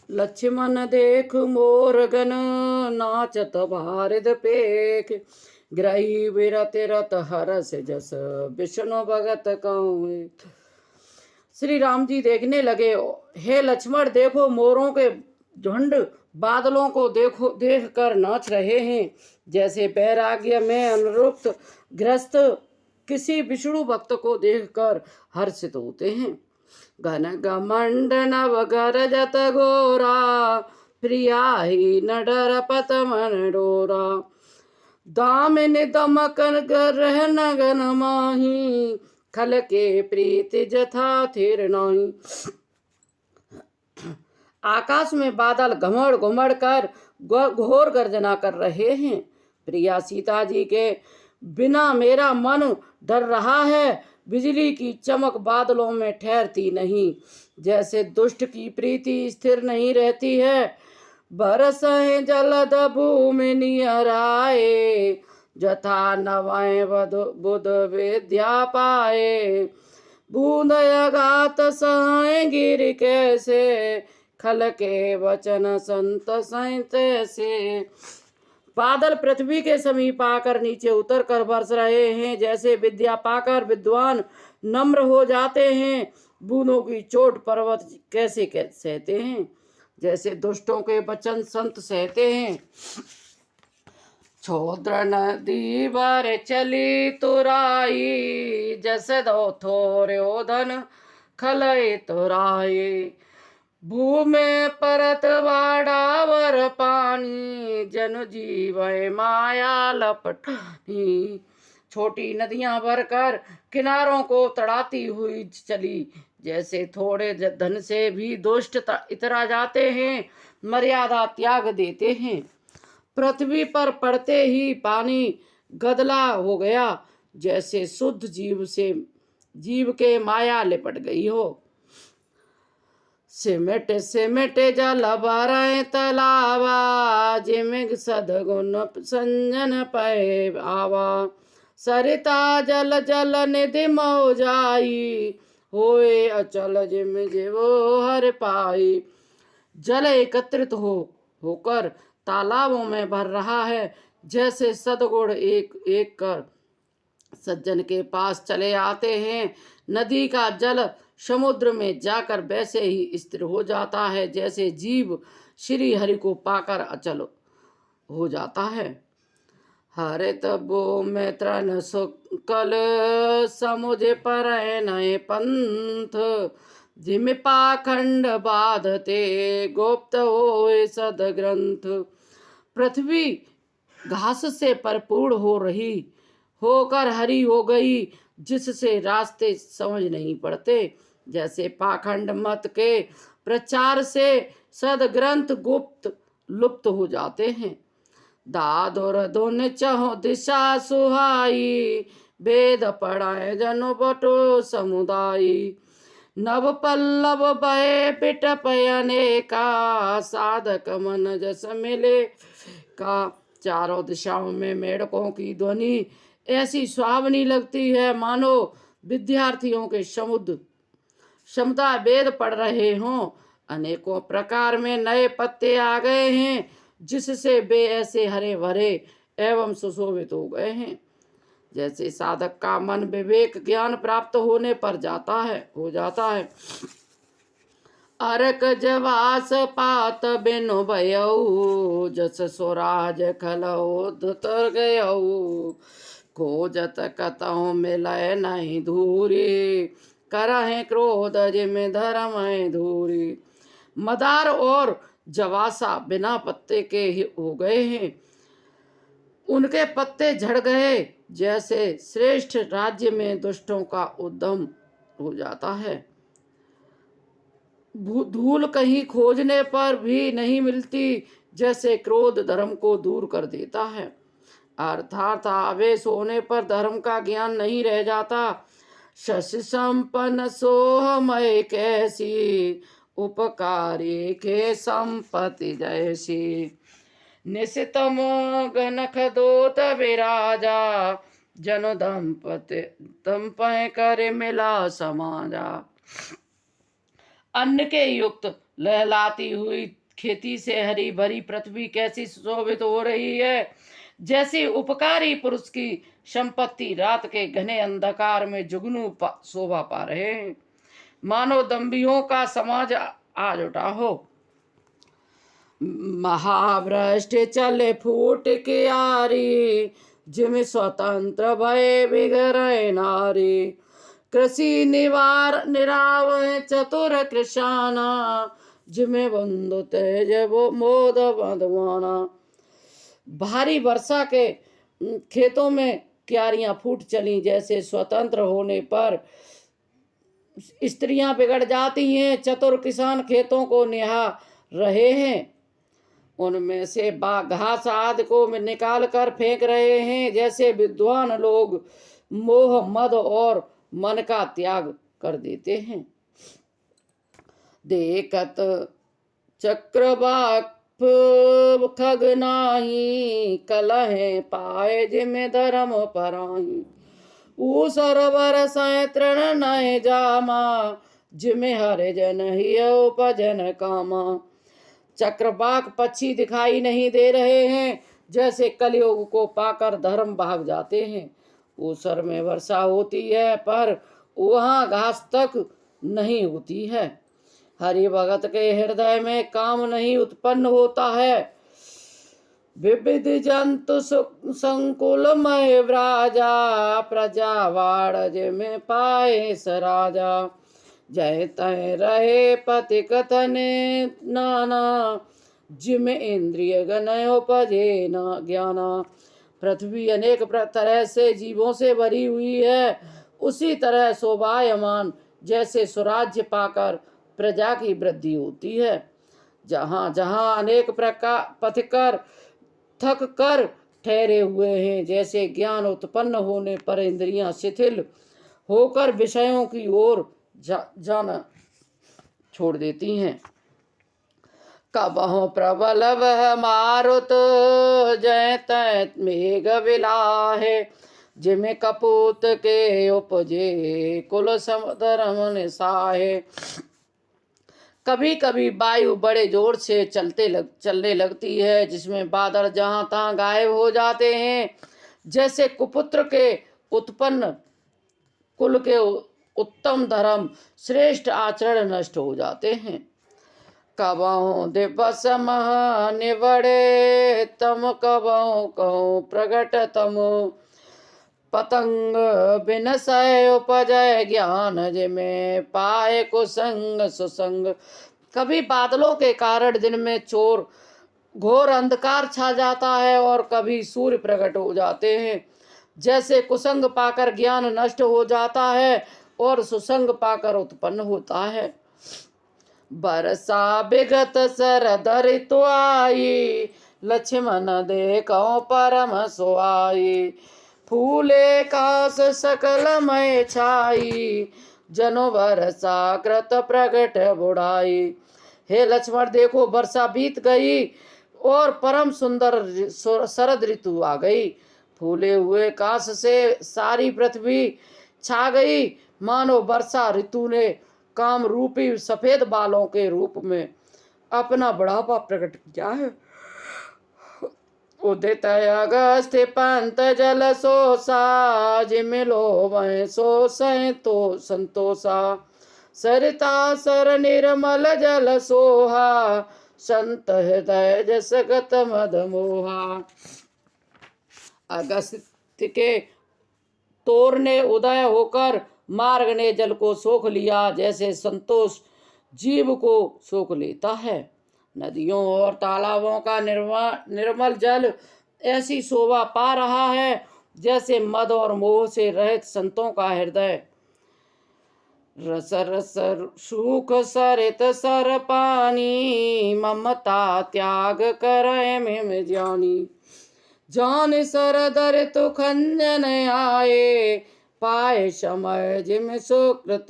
लक्ष्मण देख मोर गन, नाचत भारत पेख। ग्रही विरत रत हरस जस, विष्णु भगत कहूँ। श्री राम जी देखने लगे, हे लक्ष्मण देखो मोरों के झुंड बादलों को देखो देख कर नाच रहे हैं, जैसे वैराग्य में अनुरुक्त ग्रस्त किसी विष्णु भक्त को देखकर हर्षित होते हैं। घन घमंड नव गरजत घोरा, प्रिया ही न डर पत मन डोरा। दामिनी दमकन ग्रह नगन माही, खल के प्रीति जथा थिर नाही। आकाश में बादल घमड़ घुमड़ कर घोर गर्जना कर रहे हैं। प्रिया सीता जी के बिना मेरा मन डर रहा है, बिजली की चमक बादलों में ठहरती नहीं, जैसे दुष्ट की प्रीति स्थिर नहीं रहती है। बरसें जलद भूमि नियराए, जथा नवाए बुध विद्या पाए। बूंद अगात सहाय गिर कैसे, खल के वचन संत संत से। बादल पृथ्वी के समीप आकर नीचे उतर कर बरस रहे हैं, जैसे विद्या पाकर विद्वान नम्र हो जाते हैं। बूंदों की चोट पर्वत कैसे सहते हैं, जैसे दुष्टों के वचन संत सहते हैं। छोद्र नदी बार चली तुराई, जस दो थोर्योधन खलई तुराई। भूमि परत बाड़ावर पानी, जन जीव माया लपटानी। छोटी नदियां भरकर किनारों को तड़ाती हुई चली, जैसे थोड़े धन से भी दुष्ट इतरा जाते हैं, मर्यादा त्याग देते हैं। पृथ्वी पर पड़ते ही पानी गदला हो गया, जैसे शुद्ध जीव के माया लिपट गई हो। सिमट सिमट जल भरय तलावा, जिमिग सदगुण संजन पै आवा। सरिता जल जल निधि मौ जाई, होए अचल जिम जीवो हर पाई। जल एकत्रित होकर तालाबों में भर रहा है, जैसे सदगुण एक एक कर सज्जन के पास चले आते हैं। नदी का जल समुद्र में जाकर वैसे ही स्थिर हो जाता है, जैसे जीव श्री हरि को पाकर अचल हो जाता है। हरित बो में तृण सुकल, समुझ पर नए पंथ। जिम पाखंड बाधते, गुप्त होए सद ग्रंथ। पृथ्वी घास से परिपूर्ण होकर हरी हो गई, जिससे रास्ते समझ नहीं पड़ते, जैसे पाखंड मत के प्रचार से सदग्रंथ गुप्त लुप्त हो जाते हैं। दादुर धुन चहो दिशा सुहाई, वेद पढ़ाए जनो बटो समुदायी। नव पल्लव बहे पिट पयने का, साधक मन जस मिले का। चारों दिशाओं में मेढकों की ध्वनि ऐसी सुहावनी लगती है, मानो विद्यार्थियों के क्षमता वेद पढ़ रहे हों। अनेकों प्रकार में नए पत्ते आ गए हैं, जिससे वे ऐसे हरे भरे एवं सुशोभित हो गए हैं, जैसे साधक का मन विवेक ज्ञान प्राप्त होने पर हो जाता है। अरक जवास पात बिनु भयऊ, जस स्वराज खलऊ धुतर गयऊ। खोजत कतहु मिलय नहीं धूरी, करहे क्रोध जिम धर्म धूरी। मदार और जवासा बिना पत्ते के हो गए हैं, उनके पत्ते झड़ गए, जैसे श्रेष्ठ राज्य में दुष्टों का उद्यम हो जाता है। धूल कहीं खोजने पर भी नहीं मिलती, जैसे क्रोध धर्म को दूर कर देता है। अर्थात आवेश होने पर धर्म का ज्ञान नहीं रह जाता। शशि संपन्न सोहमय कैसी, उपकारी के संपत्ति जैसी। निशितम गनख दोत विराजा, जन दंपय कर मिला समाजा। अन्न के युक्त लहलाती हुई खेती से हरी भरी पृथ्वी कैसी सुशोभित हो रही है, जैसी उपकारी पुरुष की संपत्ति रात के घने अंधकार में जुगनू शोभा पा रहे हैं। मानो दंभियों का समाज आज उठा हो। महाभ्रष्ट चले फूट के आरी, जिम स्वतंत्र भय बिगड़े नारी। कृषि निराव चतुर कृषाना, जिमे बंधु तेज वो मोद बंधवाना। भारी वर्षा के खेतों में क्यारियां फूट चली, जैसे स्वतंत्र होने पर स्त्रियां बिगड़ जाती हैं। चतुर किसान खेतों को निहा रहे हैं, उनमें से घास आदि को निकाल कर फेंक रहे हैं। जैसे विद्वान लोग मोह मद और मन का त्याग कर देते हैं। देखत चक्रवाक खग नाही, कलह पाए जिमे धर्म पराही। ऊ सरोवर सै तृण नय जामा, जिमे हरे जन ही उपजन कामा। चक्रवाक पक्षी दिखाई नहीं दे रहे हैं, जैसे कलयुग को पाकर धर्म भाग जाते हैं। ऊसर में वर्षा होती है, पर वहाँ घास तक नहीं होती है। हरि भगत के हृदय में काम नहीं उत्पन्न होता है। विविध जंतु संकुलमय व्राजा, प्रजा वाणज में पाए सराजा। जय तय रहे पति कथने नाना, जिम इंद्रिय गणय उपजे न ज्ञाना। पृथ्वी अनेक तरह से जीवों से भरी हुई है, उसी तरह शोभायमान जैसे स्वराज्य पाकर प्रजा की वृद्धि होती है। जहाँ जहाँ अनेक प्रकार पथिकर थक कर ठहरे हुए हैं, जैसे ज्ञान उत्पन्न होने पर इंद्रियां शिथिल होकर विषयों की ओर जाना छोड़ देती हैं। कबहुँ प्रबल वह मारुत, जय तय मेघ विलाहे। जिमे कपूत के उपजे, कुल समधर्म निसाहे। कभी कभी वायु बड़े जोर से चलने लगती है, जिसमें बादल जहाँ तहाँ गायब हो जाते हैं। जैसे कुपुत्र के उत्पन्न कुल के उत्तम धर्म श्रेष्ठ आचरण नष्ट हो जाते हैं। कबहुँ दिवस मह निवड़े, तम कबहुँ कहूँ प्रगट तम। पतंग बिनसय उपजय ज्ञान, जिमे पाए कुसंग सुसंग। कभी बादलों के कारण दिन में चोर घोर अंधकार छा जाता है, और कभी सूर्य प्रकट हो जाते हैं। जैसे कुसंग पाकर ज्ञान नष्ट हो जाता है, और सुसंग पाकर उत्पन्न होता है। बरसा बिगत शरद ऋतु आई, लक्ष्मण देखो परम सुहाई। फूले कास सकलमय छाई, जनो वर्षा कृत प्रगट बुढ़ाई। हे लक्ष्मण देखो, वर्षा बीत गई और परम सुंदर शरद ऋतु आ गई। फूले हुए कास से सारी पृथ्वी छा गई, मानो वर्षा ऋतु ने काम रूपी सफेद बालों के रूप में अपना बढ़ापा प्रकट किया है। उदित अगस्त्य पंत जल सोसा, जिमे लोभय सोसै तो संतोषा। सरिता सर निर्मल जल सोहा, संत हृदय जस गत मद मोहा। अगस्त्य के तोर ने उदय होकर मार्ग ने जल को सोख लिया, जैसे संतोष जीव को सोख लेता है। नदियों और तालाबों का निर्मल जल ऐसी शोभा पा रहा है, जैसे मद और मोह से रहित संतों का हृदय। रस रस सुख सरित सर पानी, ममता त्याग करे में जानी। जान सर दर तो खंजन आए, पाए समय जिम सुकृत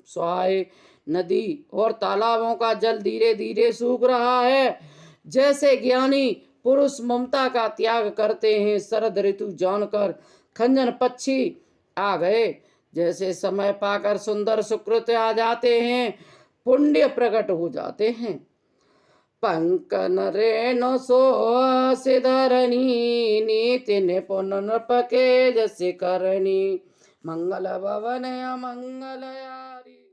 स्वाय। नदी और तालाबों का जल धीरे धीरे सूख रहा है, जैसे ज्ञानी पुरुष ममता का त्याग करते हैं। शरद ऋतु जानकर खंजन पक्षी आ गए, जैसे समय पाकर सुंदर सुकृत आ जाते हैं। पुण्य प्रकट हो जाते हैं। पंकन रेणु सोसिधरणी नीति निपुण नृपके जस करणी मंगल भवन अमंगल यारी।